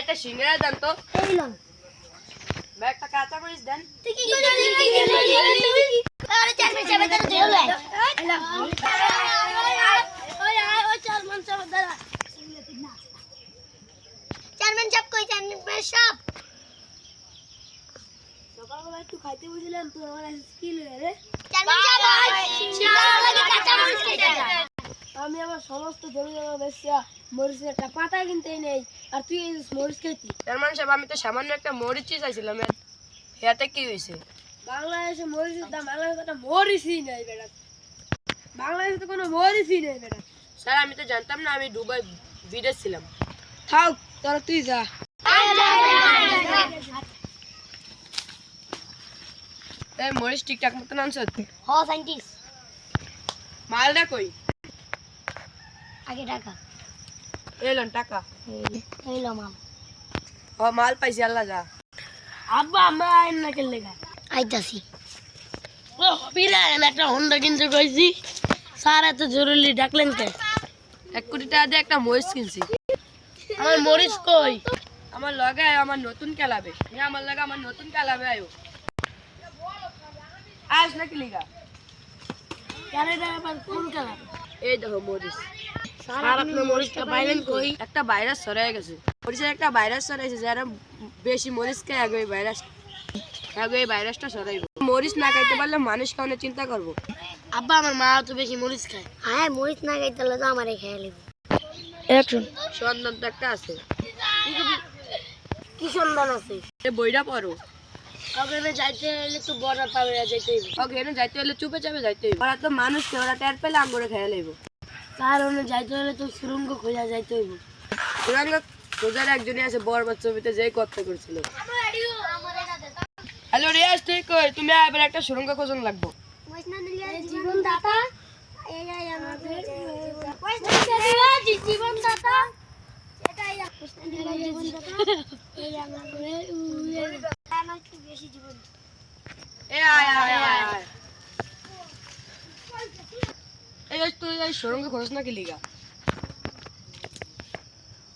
একটা সিঙ্গারা দেন তো। এইলাম ভাই একটা কাঁচা মরিচ দেন। তুই কি করে আরে চেয়ারম্যান সাহেব তো দেও লাই এইলাম ওই চেয়ারম্যান সাহেব দাঁড়া চেয়ারম্যান সাহেব কই চেয়ারম্যান সাহেব সকালবেলা একটু খাইতে বসলাম তো আমার স্কিল রে চেয়ারম্যান সাহেব সিঙ্গারা লাগে কাঁচা মরিচ খাইতে আমি আমার সমস্ত জমি জমা বেচিয়া মরিচের একটা পাতা কিনতেই নেই আর তুই এই মরিচ খাইতি চেয়ারম্যান সাহেব আমি তো সামান্য একটা মরিচই চাইছিলাম, এতে কি হয়েছে? বাংলাদেশে মরিচের দাম বাংলাদেশে একটা মরিচই নেই বেটা বাংলাদেশে তো কোনো মরিচই নেই বেটা স্যার আমি তো জানতাম না, আমি দুবাই বিদেশ ছিলাম। থাক তোরা তুই যা এই মরিচ ঠিকঠাক মতন আনছ? হ সাইন্টিস্ট মালটা কই? আগে টাকা এলেন টাকা। এইলো মাল ও মাল পাইছি, আল্লাহ যা। আব্বা আমরা আইন না কেন লেগা আইতাছি ও বিরা একটা হোন্ডা কিনতে কইছি স্যার এত জরুরি ডাকলেন কে 1 কোটি টাকা দিয়ে একটা মরিচ কিনছি। আমার মরিচ কই আমার লগে আয়, আমার নতুন খেলাবে। আমার লগে আমার নতুন খেলাবে আয়ো। আস নাকি লিগা? কেন এটা আবার কোন কালার এই দেখো মরিচ। স্যার আপনি মরিচটা পাইলেন কই একটা ভাইরাস ছড়াই গেছে, মরিচের একটা ভাইরাস ছড়াইছে, যারা বেশি মরিচ খায় আগে এই ভাইরাসটা ছড়াইব। মরিচ না খাইতে পারলে মানুষ কারণে চিন্তা করবো। আব্বা আমার মা তো বেশি মরিচ খায় হ্যাঁ মরিচ না খাইতে হলে তো আমারে খেয়ে নেব একটু সন্ধান তো একটা আছে। কি সন্ধান আছে এই বইটা পড়ো। ওখানে যাইতে হলে তো বর্ডার পাবে যাইতে হইব ওখানে যাইতে হলে চুপে চাপে যাইতে হইব। ওরা তো মানুষকে, ওরা টের পেলে আঙ্গুরে খেয়ে লইব। কারণে যাইতে হলে তো সুরঙ্গ খোঁজা যাইতে হইব সুরঙ্গ খোঁজার একজনই আছে, বরবাদ ছবিতে যেই কথা করছিল। হ্যালো রিয়াজ, তুই কই? তুমি আবার একটা সুরঙ্গ খোঁজন লাগবো। জীবন দাতা এই আমাদের জীবন দাতা এটাই জীবন দাতা এই আমাদের বেশি জীবন এ আয় আয় আয় আয়। এই তুই এই সুরঙ্গ খোঁজ নাকি লিগা?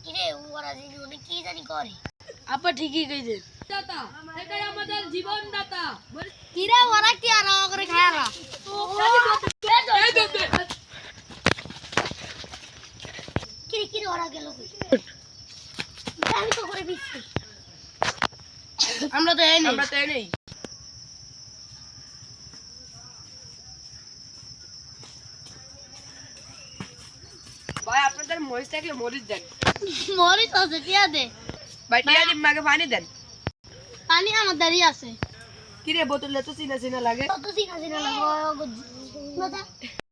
কিরে ওরা জানি অনেক কি জানি করে আপা ঠিকই কইছে দাতা এটাই আমাদের জীবন দাতা। কিরে ওরা কি আর করে খায়ারা কিরে কিরে ওরা গেল কই আমি তো করে দিচ্ছি আমরা তো এই আমরা তো নেই। ভাই আপনাদের মরিচ থাকলে মরিচ দেন। মরিচ আছে টিয়া দে ভাই টিয়া দিন, মাকে পানি দেন। পানি আমার দাঁড়িয়ে আছে কিরে বোতলে তো চিনা চিনা লাগে। কত সিনা সিনা লাগো